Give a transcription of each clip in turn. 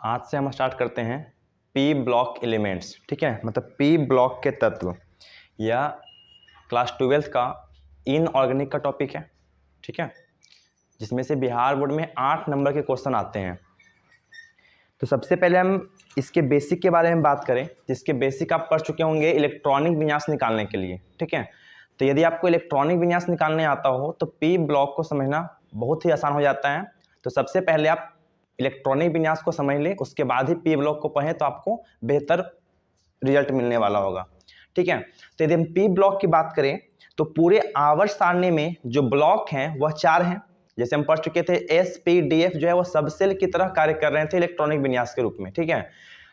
आज से हम स्टार्ट करते हैं पी ब्लॉक एलिमेंट्स। ठीक है, मतलब पी ब्लॉक के तत्व या क्लास 12th का इनऑर्गेनिक का टॉपिक है। ठीक है, जिसमें से बिहार बोर्ड में 8 नंबर के क्वेश्चन आते हैं। तो सबसे पहले हम इसके बेसिक के बारे में बात करें, जिसके बेसिक आप पढ़ चुके होंगे इलेक्ट्रॉनिक विन्यास निकालने के लिए। ठीक है, तो यदि आपको इलेक्ट्रॉनिक विन्यास निकालने आता हो तो पी ब्लॉक को समझना बहुत ही आसान हो जाता है। तो सबसे पहले आप इलेक्ट्रॉनिक विन्यास को समझ लें, उसके बाद ही पी ब्लॉक को पढ़ें तो आपको बेहतर रिजल्ट मिलने वाला होगा। ठीक है, तो यदि हम पी ब्लॉक की बात करें तो पूरे आवर्त सारणी में जो ब्लॉक हैं वह 4 हैं। जैसे हम पढ़ चुके थे एस पी डी एफ जो है वो सबसेल की तरह कार्य कर रहे थे इलेक्ट्रॉनिक विन्यास के रूप में। ठीक है,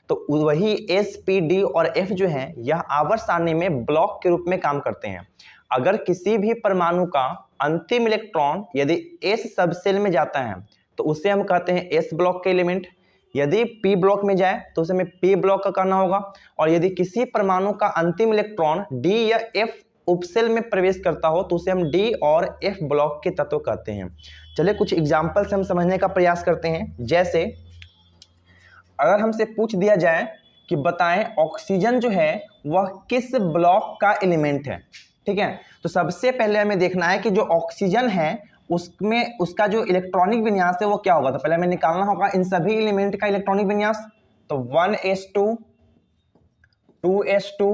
तो वही एस पी डी और एफ जो है यह आवर्त सारणी में ब्लॉक के रूप में काम करते हैं। अगर किसी भी परमाणु का अंतिम इलेक्ट्रॉन यदि एस सबसेल में जाता है तो उसे हम कहते हैं एस ब्लॉक के एलिमेंट। यदि पी ब्लॉक में जाए तो उसे हमें पी ब्लॉक का करना होगा। और यदि किसी परमाणु का अंतिम इलेक्ट्रॉन डी या एफ उपसेल में प्रवेश करता हो तो उसे हम डी और एफ ब्लॉक के तत्व कहते हैं। चलिए कुछ एग्जाम्पल से हम समझने का प्रयास करते हैं। जैसे अगर हमसे पूछ दिया जाए कि बताएं ऑक्सीजन जो है वह किस ब्लॉक का एलिमेंट है। ठीक है, तो सबसे पहले हमें देखना है कि जो ऑक्सीजन है उसमें उसका जो इलेक्ट्रॉनिक विन्यास है वो क्या होगा। तो पहले हमें निकालना होगा इन सभी एलिमेंट का इलेक्ट्रॉनिक विन्यास। तो 1s2 2s2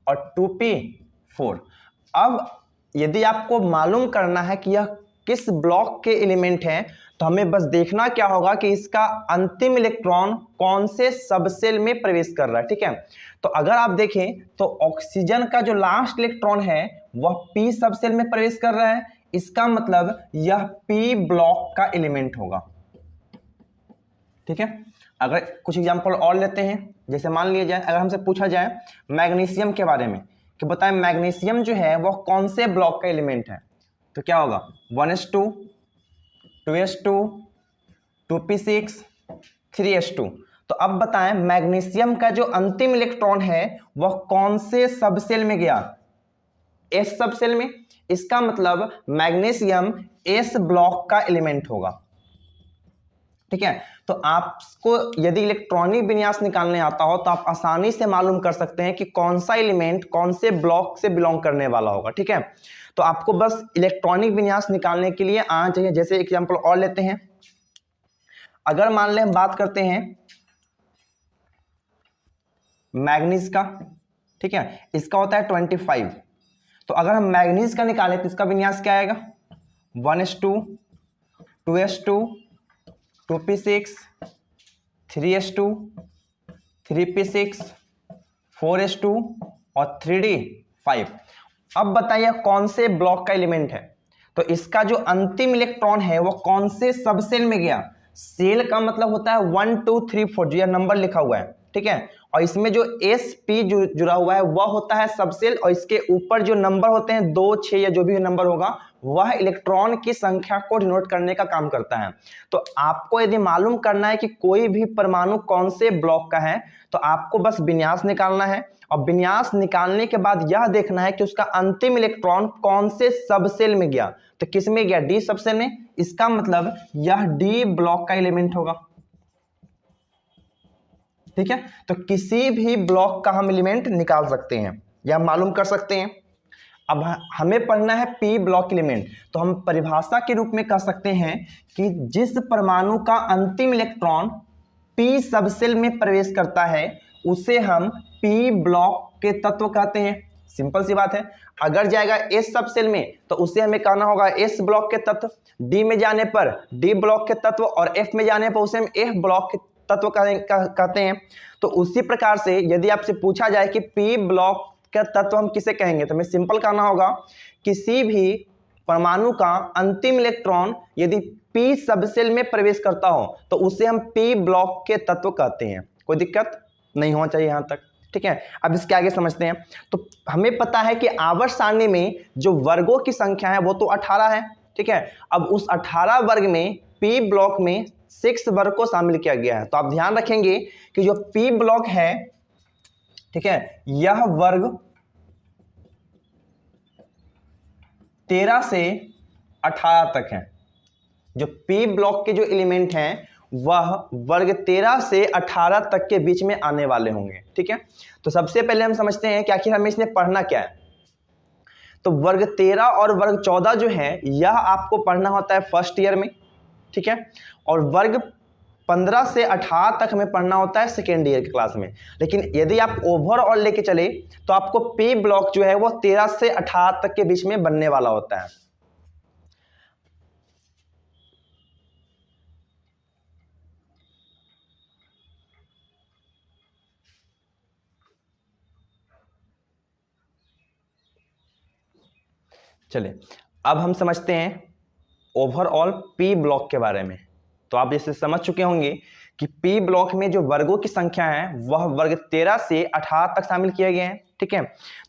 और 2p4। अब यदि आपको मालूम करना है कि यह किस ब्लॉक के एलिमेंट हैं तो हमें बस देखना क्या होगा कि इसका अंतिम इलेक्ट्रॉन कौन से सबसेल में प्रवेश कर रहा है। ठीक है, तो अगर आप देखें तो ऑक्सीजन का जो लास्ट इलेक्ट्रॉन है वह पी सबसेल में प्रवेश कर रहा है। इसका मतलब यह पी ब्लॉक का एलिमेंट होगा। ठीक है, अगर कुछ एग्जांपल और लेते हैं, जैसे मान लिया जाए अगर हमसे पूछा जाए मैग्नीशियम के बारे में कि बताएं मैग्नीशियम जो है वह कौन से ब्लॉक का एलिमेंट है, तो क्या होगा 1s2 2s2 2p6 3s2। तो अब बताएं मैग्नीशियम का जो अंतिम इलेक्ट्रॉन है वह कौन से सबसेल में गया, एस सबसेल में। इसका मतलब मैग्नीशियम एस ब्लॉक का एलिमेंट होगा। ठीक है, तो आपको यदि इलेक्ट्रॉनिक विन्यास निकालने आता हो तो आप आसानी से मालूम कर सकते हैं कि कौन सा एलिमेंट कौन से ब्लॉक से बिलोंग करने वाला होगा। ठीक है, तो आपको बस इलेक्ट्रॉनिक विन्यास निकालने के लिए आना चाहिए। जैसे एग्जांपल और लेते हैं, अगर मान लें हम बात करते हैं मैग्नीज का। ठीक है, इसका होता है 25। तो अगर हम मैग्नीज का निकालें तो इसका विन्यास क्या आएगा 1s2 2s2 2p6 3s2 3p6 4s2 और 3d5। अब बताइए कौन से ब्लॉक का एलिमेंट है। तो इसका जो अंतिम इलेक्ट्रॉन है वो कौन से सबसेल में गया। सेल का मतलब होता है 1 2 3 4 जो यह नंबर लिखा हुआ है। ठीक है, और इसमें जो एस पी जुड़ा हुआ है वह होता है सबसेल, और इसके ऊपर जो नंबर होते हैं 2 6 या जो भी नंबर होगा वह इलेक्ट्रॉन की संख्या को डिनोट करने का काम करता है। तो आपको यदि मालूम करना है कि कोई भी परमाणु कौन से ब्लॉक का है तो आपको बस विन्यास निकालना है, और विन्यास निकालने के बाद यह देखना है कि उसका अंतिम इलेक्ट्रॉन कौन से सबसेल में गया। तो किस में गया, डी सबसेल में। इसका मतलब यह डी ब्लॉक का एलिमेंट होगा। ठीक है, तो किसी भी ब्लॉक का हम एलिमेंट निकाल सकते हैं या मालूम कर सकते हैं। अब हमें पढ़ना है पी ब्लॉक एलिमेंट, तो हम परिभाषा के रूप में कह सकते हैं कि जिस परमाणु का अंतिम इलेक्ट्रॉन पी सबसेल में प्रवेश करता है उसे हम पी ब्लॉक के तत्व कहते हैं। सिंपल सी बात है, अगर जाएगा एस सबसेल में तो उसे हमें कहना होगा एस ब्लॉक के तत्व, डी में जाने पर डी ब्लॉक के तत्व, और एफ में जाने पर उसे हम एफ ब्लॉक के तत्व कहते हैं। तो उसी प्रकार से यदि आपसे पूछा जाए कि पी ब्लॉक का तत्व हम किसे कहेंगे, तो हमें सिंपल कहना होगा किसी भी परमाणु का अंतिम इलेक्ट्रॉन यदि पी सबसेल में प्रवेश करता हो तो उसे हम पी ब्लॉक के तत्व कहते हैं। कोई दिक्कत नहीं होना चाहिए यहां तक। ठीक है, अब इसके आगे समझते हैं। तो हमें पता है कि आवर्त सारणी में जो वर्गों की संख्या है वो तो 18 है। ठीक है, अब उस 18 वर्ग में पी ब्लॉक में 6 वर्ग को शामिल किया गया है। तो आप ध्यान रखेंगे कि जो पी ब्लॉक है, ठीक है, यह वर्ग 13 से 18 तक है। जो पी ब्लॉक के जो एलिमेंट हैं वह वर्ग 13 से 18 तक के बीच में आने वाले होंगे। ठीक है, तो सबसे पहले हम समझते हैं कि आखिर हमें इसमें पढ़ना क्या है। तो वर्ग 13 और वर्ग 14 जो है यह आपको पढ़ना होता है फर्स्ट ईयर में। ठीक है, और वर्ग 15 से 18 तक हमें पढ़ना होता है सेकेंड ईयर की क्लास में। लेकिन यदि आप ओवरऑल लेके चले तो आपको पी ब्लॉक जो है वो 13 से 18 तक के बीच में बनने वाला होता है। चलिए अब हम समझते हैं ओवरऑल पी ब्लॉक के बारे में। तो आप जैसे समझ चुके होंगे कि पी ब्लॉक में जो वर्गों की संख्या है वह वर्ग 13 से 18 तक शामिल किए गए हैं। ठीक है,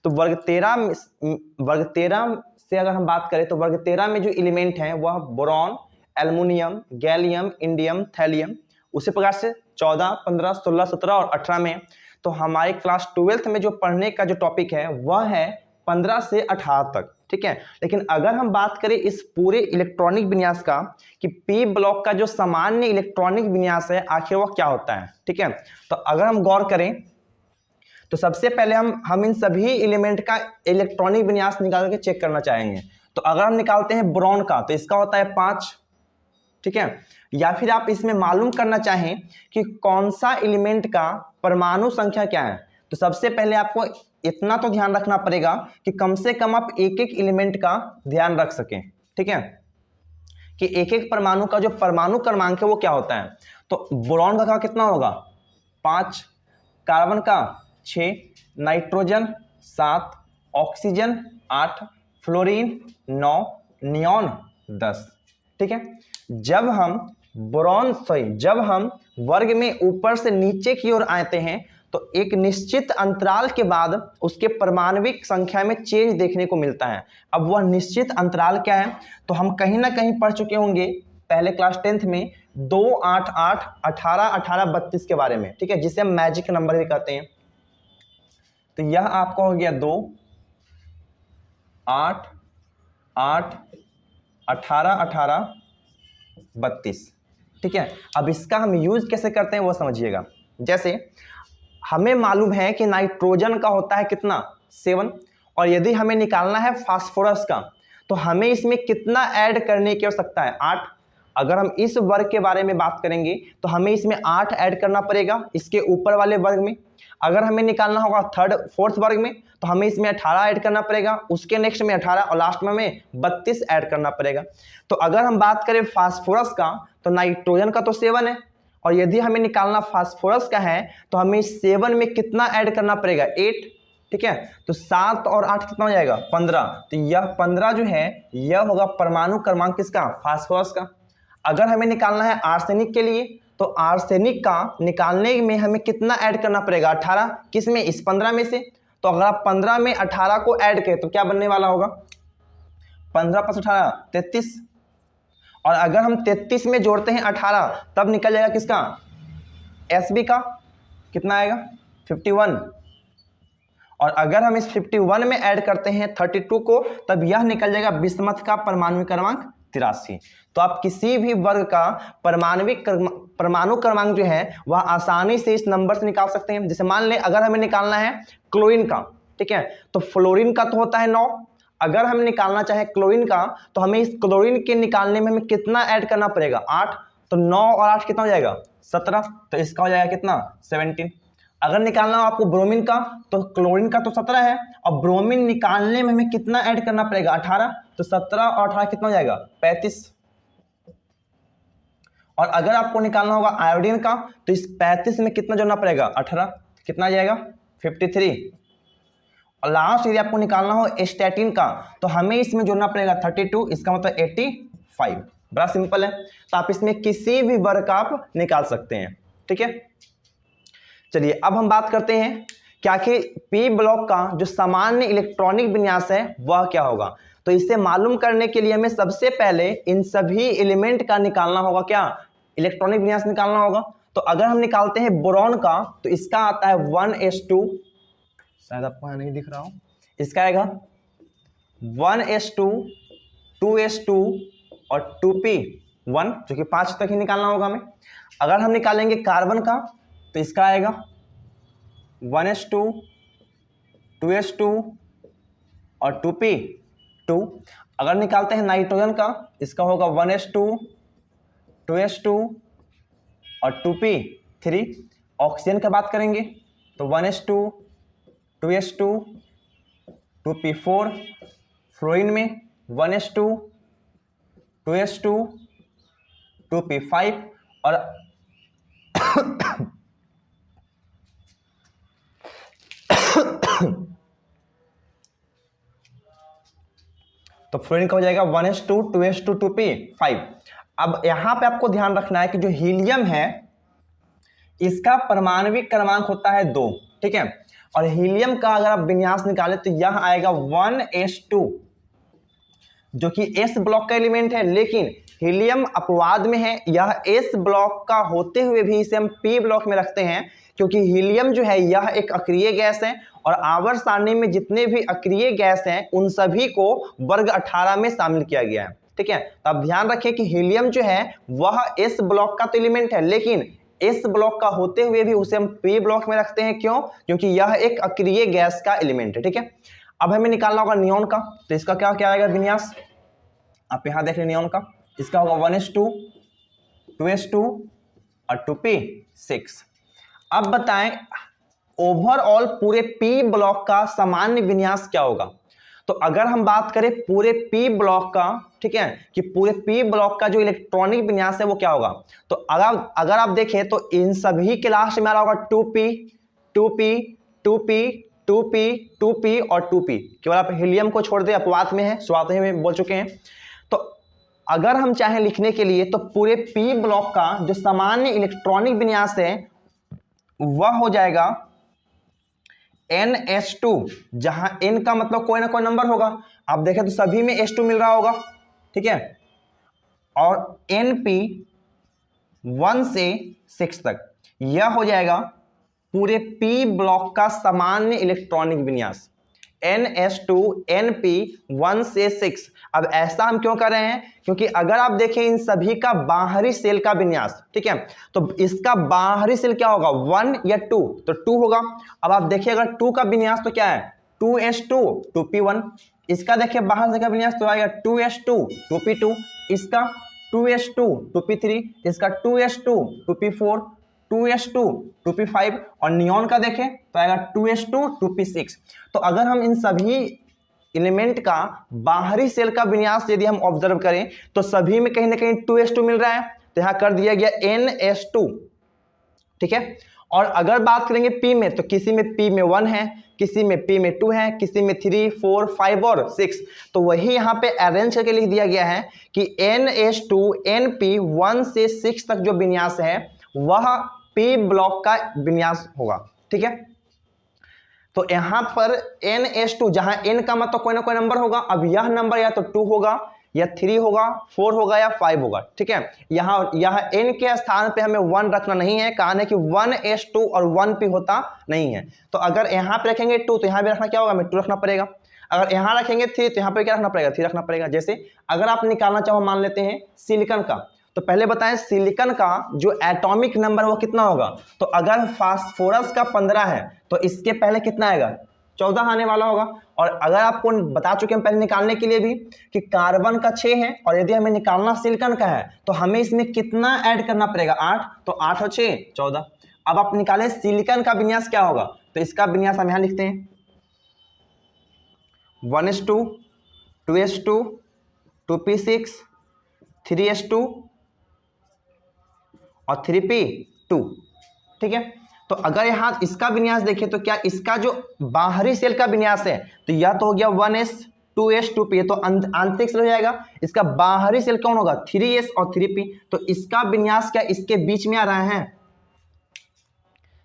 तो वर्ग 13 से अगर हम बात करें तो वर्ग 13 में जो एलिमेंट हैं वह boron, aluminium, gallium, indium, thallium. उसी प्रकार से 14, 15, 16, 17 और 18 में। तो हमारे क्लास 12th में जो पढ़ने का जो टॉपिक है वह है 15 से 18 तक। ठीक है, लेकिन अगर हम बात करें इस पूरे इलेक्ट्रॉनिक विन्यास का कि पी ब्लॉक का जो सामान्य इलेक्ट्रॉनिक विन्यास है आखिर वह क्या होता है। ठीक है, तो अगर हम गौर करें तो सबसे पहले हम इन सभी एलिमेंट का इलेक्ट्रॉनिक विन्यास निकाल के चेक करना चाहेंगे। तो अगर हम निकालते हैं बोरॉन का तो इसका होता है 5। ठीक है, या फिर आप इसमें मालूम करना चाहें कि कौन सा एलिमेंट का परमाणु संख्या क्या है, तो सबसे पहले आपको इतना तो ध्यान रखना पड़ेगा कि कम से कम आप एक एक एलिमेंट का ध्यान रख सकें। ठीक है, कि एक एक परमाणु का जो परमाणु क्रमांक है वो क्या होता है। तो बोरॉन का कितना होगा 5, कार्बन का 6, नाइट्रोजन 7, ऑक्सीजन 8, फ्लोरीन 9, नियॉन 10। ठीक है, जब हम वर्ग में ऊपर से नीचे की ओर आते हैं तो एक निश्चित अंतराल के बाद उसके परमाणविक संख्या में चेंज देखने को मिलता है। अब वह निश्चित अंतराल क्या है, तो हम कहीं ना कहीं पढ़ चुके होंगे पहले क्लास 10th में 2, 8, 8, 18, 18, 32 के बारे में। ठीक है, जिसे हम मैजिक नंबर भी कहते हैं। तो यह आपका हो गया 2, 8, 8, 18, 18, 32। ठीक है, अब इसका हम यूज कैसे करते हैं वो समझिएगा। जैसे हमें मालूम है कि नाइट्रोजन का होता है कितना 7, और यदि हमें निकालना है फास्फोरस का तो हमें इसमें कितना ऐड करने की आवश्यकता है 8। अगर हम इस वर्ग के बारे में बात करेंगे तो हमें इसमें 8 ऐड करना पड़ेगा इसके ऊपर वाले वर्ग में। अगर हमें निकालना होगा फोर्थ वर्ग में तो हमें इसमें 18 ऐड करना पड़ेगा, उसके नेक्स्ट में 18 और लास्ट में हमें 32 ऐड करना पड़ेगा। तो अगर हम बात करें फास्फोरस का तो नाइट्रोजन का तो 7 है, और यदि हमें निकालना फास्फोरस का है तो हमें 7 में कितना ऐड करना पड़ेगा 8। ठीक है, तो 7 और 8 कितना हो जाएगा 15। तो यह 15 जो है यह होगा परमाणु क्रमांक किसका फास्फोरस का। अगर हमें निकालना है आर्सेनिक के लिए तो आर्सेनिक का निकालने में हमें कितना ऐड करना पड़ेगा 18, किस में इस 15 में से। तो अगर आप 15 में 18 को ऐड करें तो क्या बनने वाला होगा 15 + 18 33, और अगर हम 33 में जोड़ते हैं 18 तब निकल जाएगा किसका एसबी का कितना आएगा 51, और अगर हम इस 51 में ऐड करते हैं 32 को तब यह निकल जाएगा बिस्मथ का परमाणु क्रमांक 83। तो आप किसी भी वर्ग का परमाणु क्रमांक जो है वह आसानी से इस नंबर से निकाल सकते हैं। जैसे मान लें अगर हमें निकालना है क्लोरीन का, ठीक है, तो फ्लोरीन का तो होता है 9। अगर हम निकालना चाहे क्लोरीन का तो हमें इस क्लोरीन के निकालने में हमें कितना ऐड करना पड़ेगा 8। तो 9 और 8 कितना हो जाएगा 17, तो इसका हो जाएगा कितना 17। अगर निकालना हो आपको ब्रोमीन का तो क्लोरीन का तो 17 है, और ब्रोमीन निकालने में हमें कितना ऐड करना पड़ेगा 18। तो 17 और 18 कितना हो जाएगा 35। और अगर आपको निकालना होगा आयोडीन का तो इस 35 में कितना जोड़ना पड़ेगा 18, कितना आ जाएगा 53। और लास्ट यदि आपको निकालना हो एस्टैटिन का तो हमें इसमें जोड़ना पड़ेगा 32, इसका मतलब 85। बड़ा सिंपल है, तो आप इसमें किसी भी वर्ग का आप निकाल सकते हैं। ठीक है, चलिए अब हम बात करते हैं कि आखिर पी ब्लॉक का जो सामान्य इलेक्ट्रॉनिक विन्यास है वह क्या होगा। तो इसे मालूम करने के लिए हमें सबसे पहले इन सभी एलिमेंट का निकालना होगा क्या इलेक्ट्रॉनिक विन्यास निकालना होगा। तो अगर हम निकालते हैं बोरॉन का तो इसका आता है 1s2, शायद आपको यहाँ नहीं दिख रहा हो, इसका आएगा 1s2, 2s2 और 2p 1, जो कि 5 तक ही निकालना होगा हमें। अगर हम निकालेंगे कार्बन का तो इसका आएगा 1s2 2s2 और 2p2। अगर निकालते हैं नाइट्रोजन का, इसका होगा 1s2 2s2 और 2p3। ऑक्सीजन का बात करेंगे तो 1s2 2s2 2p4। फ्लोरीन में 1s2 2s2 2p5 और तो फ्लोरीन का हो जाएगा 1s2 2s2 2p5। अब यहां पे आपको ध्यान रखना है कि जो हीलियम है इसका परमाणविक क्रमांक होता है 2, ठीक है। और हीलियम का अगर आप विन्यास निकाले तो यह आएगा 1s2, जो कि s ब्लॉक का एलिमेंट है, लेकिन हीलियम अपवाद में है। यह s ब्लॉक का होते हुए भी इसे हम p ब्लॉक में रखते हैं, क्योंकि हीलियम जो है यह एक अक्रिय गैस है और आवर्त सारणी में जितने भी अक्रिय गैस हैं उन सभी को वर्ग 18 में शामिल किया गया है, ठीक है। तो आप ध्यान रखें कि हीलियम जो है वह s ब्लॉक का तो एलिमेंट है, लेकिन s ब्लॉक का होते हुए भी उसे हम p ब्लॉक में रखते हैं। क्यों? क्योंकि यह एक अक्रिय गैस का एलिमेंट है, ठीक है। अब हमें निकालना होगा नियॉन का, तो इसका क्या आएगा विन्यास, आप यहां देख रहे नियॉन का, इसका होगा 1s2 2s2 और 2p6। अब बताएं ओवरऑल पूरे p ब्लॉक का सामान्य विन्यास क्या होगा। तो अगर हम बात करें पूरे p ब्लॉक का, ठीक है, कि पूरे p ब्लॉक का जो इलेक्ट्रॉनिक विन्यास है वो क्या होगा, तो अगर आप देखें तो इन सभी के लास्ट में आ रहा होगा 2p 2p 2p 2p 2p और 2p। केवल आप हीलियम को छोड़ दें, अपवाद में है, शुरुआत में बोल चुके हैं। तो अगर हम चाहें लिखने के लिए तो पूरे p ब्लॉक का जो सामान्य इलेक्ट्रॉनिक विन्यास है वह हो जाएगा NS2, जहां n का मतलब कोई ना कोई नंबर होगा। आप देखें तो सभी में S2 मिल रहा होगा, ठीक है। और NP 1 से 6 तक, यह हो जाएगा पूरे p ब्लॉक का सामान्य इलेक्ट्रॉनिक विन्यास NS2 NP 1 से 6। अब ऐसा हम क्यों कर रहे हैं, क्योंकि अगर आप देखें इन सभी का बाहरी सेल का विन्यास, ठीक है, तो इसका बाहरी सेल क्या होगा 1 या 2, तो 2 होगा। अब आप देखिए अगर 2 का विन्यास तो क्या है 2s2 2p1। इसका देखिए बाहर से का विन्यास तो आएगा 2s2 2p2, इसका 2s2 2p3, इसका 2s2 2p4, 2s2 2p5 और नियॉन का देखें तो आएगा 2s2 2p6। तो अगर हम इन सभी एलिमेंट का बाहरी सेल का विन्यास यदि हम ऑब्जर्व करें तो सभी में कहीं ना कहीं 2s2 मिल रहा है, तो यहां कर दिया गया NS2, ठीक है। और अगर बात करेंगे p में तो किसी में p में 1 है, किसी में p में 2 है, किसी में 3 4 5 और 6। तो वही यहाँ पे अरेंज करके लिख दिया गया है कि NS2 NP 1 से 6 तक जो विन्यास है वह p ब्लॉक का विन्यास होगा, ठीक है। तो यहां पर NS2 जहां n का मतलब कोई ना कोई नंबर होगा। अब यह नंबर या तो 2 होगा या 3 होगा 4 होगा या 5 होगा, ठीक है। यहां n के स्थान पे हमें 1 रखना नहीं है, कहा है कि 1s2 और 1p होता नहीं है। तो अगर यहां पे रखेंगे 2 तो यहां भी रखना क्या होगा, हमें 2 रखना पड़ेगा। अगर यहां रखेंगे 3 तो यहां पे क्या रखना पड़ेगा 3 रखना पड़ेगा। जैसे अगर आप निकालना चाहो मान लेते हैं सिलिकॉन का, तो पहले बताएं सिलिकॉन का जो एटॉमिक नंबर वो कितना होगा। तो अगर फास्फोरस का 15 है तो इसके पहले कितना आएगा 14 आने वाला होगा। और अगर आपको बता चुके हैं पहले निकालने के लिए भी कि कार्बन का 6 है और यदि हमें निकालना सिलिकॉन का है तो हमें इसमें कितना ऐड करना पड़ेगा 8, तो 8 और 6 14। अब आप निकालें सिलिकॉन का विन्यास क्या होगा, तो इसका विन्यास हम यहां लिखते हैं 1s2 2s2 2p6 3s2 और 3p2, ठीक है। तो अगर यहां इसका विन्यास देखें तो क्या इसका जो बाहरी सेल का विन्यास है तो यह तो हो गया 1s 2s 2p, तो आंतरिक सेल हो जाएगा। इसका बाहरी सेल कौन होगा 3s और 3p, तो इसका विन्यास क्या इसके बीच में आ रहा है,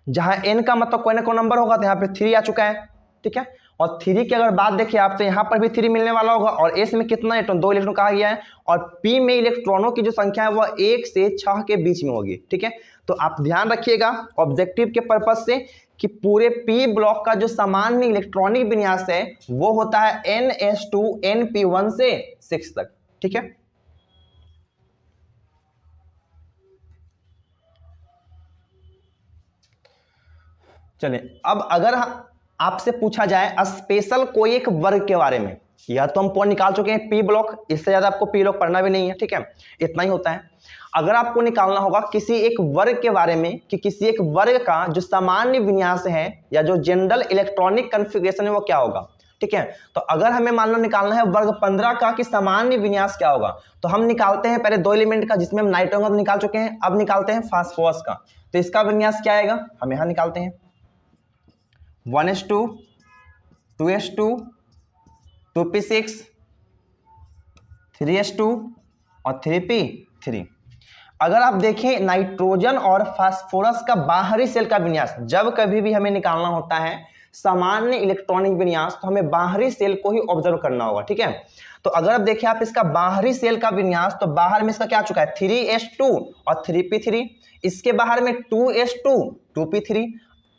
जहां n का मतलब कोई ना कोई नंबर होगा तो यहाँ पे 3 आ चुका है, ठीक है। और 3 की अगर बात देखिए आप तो यहाँ पर भी 3 मिलने वाला होगा। और s में कितना इलेक्ट्रॉन 2 इलेक्ट्रॉन कहा गया है और p में इलेक्ट्रॉनों की जो संख्या है वह 1 से 6 के बीच में होगी, ठीक है। तो आप ध्यान रखिएगा ऑब्जेक्टिव के पर्पज से कि पूरे p ब्लॉक का जो सामान्य इलेक्ट्रॉनिक विन्यास है वो होता है NS2 NP1 से 6 तक, ठीक है। चलिए अब अगर आपसे पूछा जाए स्पेशल कोई एक वर्ग के बारे में, या तो हम पॉइंट निकाल चुके हैं पी ब्लॉक, इससे ज्यादा आपको पी ब्लॉक पढ़ना भी नहीं है, ठीक है, इतना ही होता है। अगर आपको निकालना होगा किसी एक वर्ग के बारे में कि किसी एक वर्ग का जो सामान्य विन्यास है या जो जनरल इलेक्ट्रॉनिक कॉन्फ़िगरेशन है वो क्या होगा, ठीक है। तो अगर हमें मान लो निकालना है वर्ग 15 का कि सामान्य विन्यास क्या होगा, तो हम निकालते हैं पहले दो एलिमेंट का, जिसमें हम नाइट्रोजन तो निकाल चुके हैं, अब निकालते हैं फास्फोरस का। तो इसका विन्यास क्या आएगा, हम यहां निकालते हैं 1s2 2s2 2p6 3s2 और 3p3। अगर आप देखें नाइट्रोजन और फास्फोरस का बाहरी सेल का विन्यास, जब कभी भी हमें निकालना होता है सामान्य इलेक्ट्रॉनिक विन्यास, तो हमें बाहरी सेल को ही ऑब्जर्व करना होगा, ठीक है। तो अगर आप देखें आप इसका बाहरी सेल का विन्यास, तो बाहर में इसका क्या चुका है 3s2 और 3p3, इसके बाहर में 2s2 2p3,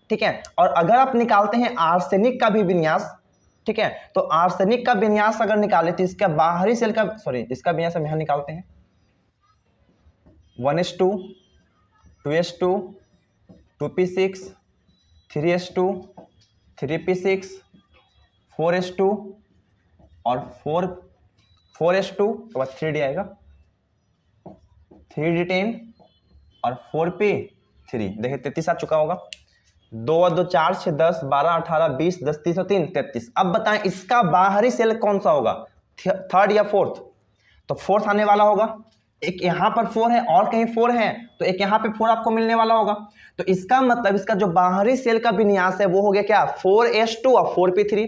ठीक है। और अगर आप निकालते हैं आर्सेनिक का भी विन्यास, ठीक है, तो आर्सेनिक का विन्यास अगर निकाले तो इसका बाहरी सेल का इसका विन्यास हम यहां निकालते हैं 1s2 2s2 2p6 3s2 3p6 4s2 और 4s2 के बाद 3d आएगा 3d10 और 4p3। देखिए 33 आ चुका होगा, 2 और 2 4 6 10 12 18 20 10 30 और 3 33। अब बताएं इसका बाहरी सेल कौन सा होगा, थर्ड या फोर्थ? तो फोर्थ आने वाला होगा, एक यहाँ पर 4 है और कहीं 4 है, तो एक यहाँ पे 4 आपको मिलने वाला होगा। तो इसका मतलब इसका जो बाहरी सेल का विन्यास है वो हो गया क्या 4s2 और 4p3।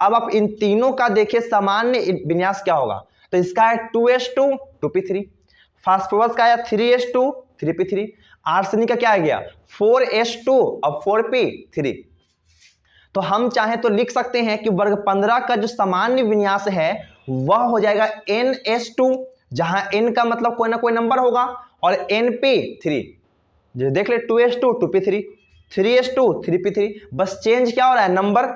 अब आप इन तीनों का देखिए सामान्य विन्यास क्या होगा, तो इसका है 2s2 2p3, फास्फोरस का है 3s2 3p3, आर्सेनिक का क्या आ गया 4s2 और 4p3। तो हम चाहे तो लिख सकते हैं कि वर्ग 15 का जो सामान्य विन्यास है वह हो जाएगा ns2, जहां n का मतलब कोई ना कोई नंबर होगा, और np3, जो देख ले 2s2 2p3 3s2 3p3, बस चेंज क्या हो रहा है नंबर,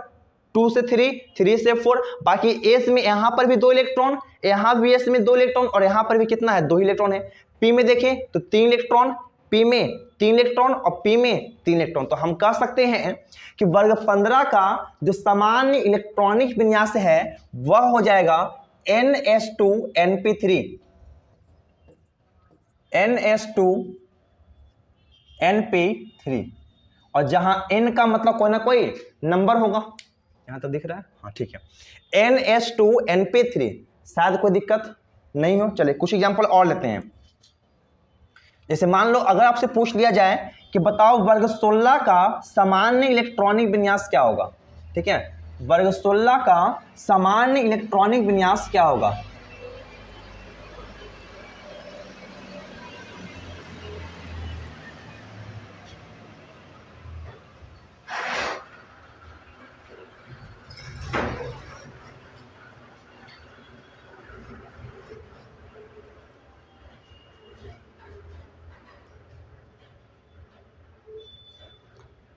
2 से 3 3 से 4, बाकी s में यहां पर भी 2 इलेक्ट्रॉन, यहां भी s में 2 इलेक्ट्रॉन, और यहां पर भी कितना है 2 इलेक्ट्रॉन है। p में देखें तो 3 इलेक्ट्रॉन, p में 3 इलेक्ट्रॉन और p में 3 इलेक्ट्रॉन। तो हम कह सकते हैं कि वर्ग 15 का जो सामान्य इलेक्ट्रॉनिक विन्यास है वह हो जाएगा ns2 np3 ns2 np3, और जहां n का मतलब कोई ना कोई नंबर होगा, यहां तक दिख रहा है, हाँ ठीक है ns2 np3। शायद कोई दिक्कत नहीं हो। चलिए कुछ एग्जांपल और लेते हैं। जैसे मान लो अगर आपसे पूछ लिया जाए कि बताओ वर्ग 16 का सामान्य इलेक्ट्रॉनिक विन्यास क्या होगा, ठीक है, वर्ग 16 का सामान्य इलेक्ट्रॉनिक विन्यास क्या होगा।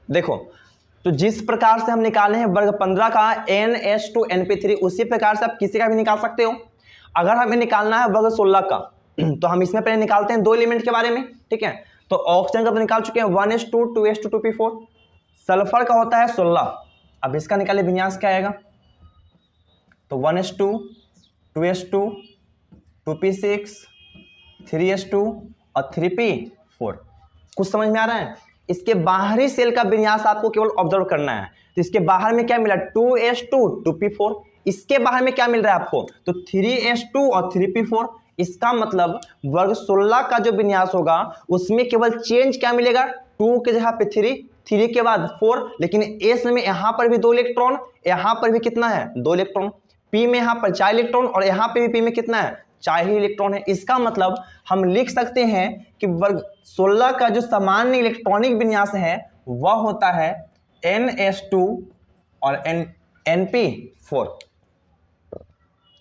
देखो तो जिस प्रकार से हम निकाले हैं वर्ग 15 का ns2 np3, उसी प्रकार से आप किसी का भी निकाल सकते हो। अगर हमें निकालना है वर्ग 16 का तो हम इसमें पहले निकालते हैं 2 एलिमेंट के बारे में, ठीक है। तो ऑक्सीजन का तो निकाल चुके हैं 1s2 2s2 2p4, सल्फर का होता है 16। अब इसका निकाले विन्यास क्या आएगा, तो 1s2 2s2 2p6 3s2 और 3p4। कुछ समझ में आ रहा है? इसके बाहरी सेल का विन्यास आपको केवल ऑब्जर्व करना है। तो इसके बाहर में क्या मिला 2s2 2p4, इसके बाहर में क्या मिल रहा है आपको, तो 3s2 और 3p4। इसका मतलब वर्ग 16 का जो विन्यास होगा उसमें केवल चेंज क्या मिलेगा, 2 के जगह पे 3 के बाद 4, लेकिन s में यहां पर भी 2 इलेक्ट्रॉन, यहां पर भी कितना है 2 इलेक्ट्रॉन, p में यहां पर 4 इलेक्ट्रॉन, और यहां पे भी p में कितना है 4 ही इलेक्ट्रॉन है। इसका मतलब हम लिख सकते हैं कि वर्ग 16 का जो सामान्य इलेक्ट्रॉनिक विन्यास है वह होता है ns2 और np4।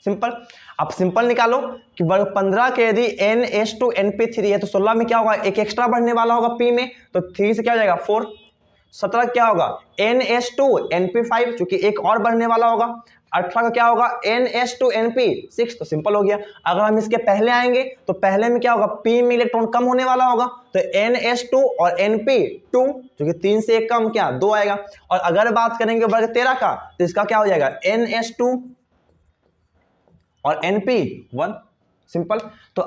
सिंपल। अब सिंपल निकालो कि वर्ग 15 के यदि ns2 np3 है तो 16 में क्या होगा, एक एक्स्ट्रा बढ़ने वाला होगा p में, तो 3 से क्या हो जाएगा 4। 17 क्या होगा ns2 np5, चूंकि एक और बढ़ने वाला होगा, 18 का क्या होगा NH2NP 6, तो सिंपल हो गया। अगर हम इसके पहले आएंगे तो पहले में क्या होगा, P में इलेक्ट्रॉन कम होने वाला होगा, तो NH2 और NP 2, जो कि 3 से 1 कम क्या 2 आएगा। और अगर बात करेंगे वर्ग 13 का तो इसका क्या हो जाएगा NH2 और NP 1, सिंपल। तो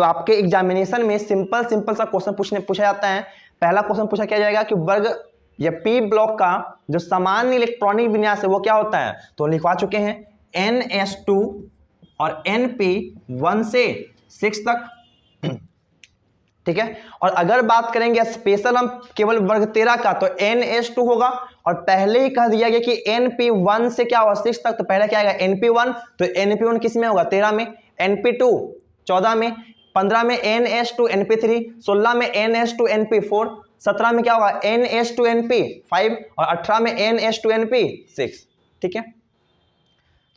आपके एग्जामिनेशन में सिंपल सा क्वेश्चन पूछा जाता है। पहला क्वेश्चन पूछा क्या जाएगा कि वर्ग या पी ब्लॉक का जो सामान्य इलेक्ट्रॉनिक विन्यास है वो क्या होता है, तो लिखवा चुके हैं NH2 और NP 1 से 6 तक, ठीक है। और अगर बात करेंगे स्पेशल हम केवल वर्ग 13 का तो NH2 होगा, और पहले ही कह दिया गया कि NP 1 से क्या होगा 6 तक, तो पहले क्या आएगा NP 1, तो NP 1 किस में होगा 13 में, NP 2 14 में, 15 में NH2 NP 3, 16 में NH2 NP 4, 17 में क्या होगा NH2 NP 5 और 18 में NH2 NP 6, ठीक है।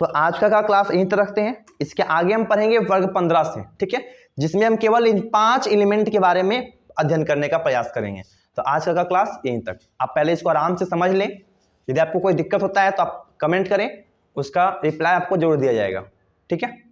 तो आज का क्लास यहीं तक रखते हैं, इसके आगे हम पढ़ेंगे वर्ग 15 से, ठीक है, जिसमें हम केवल इन 5 एलिमेंट के बारे में अध्ययन करने का प्रयास करेंगे। तो आज का क्लास यहीं तक, आप पहले इसको आराम से समझ लें। यदि आपको कोई दिक्कत होता है तो आप कमेंट करें, उसका रिप्लाई आपको जरूर दिया जाएगा, ठीक है।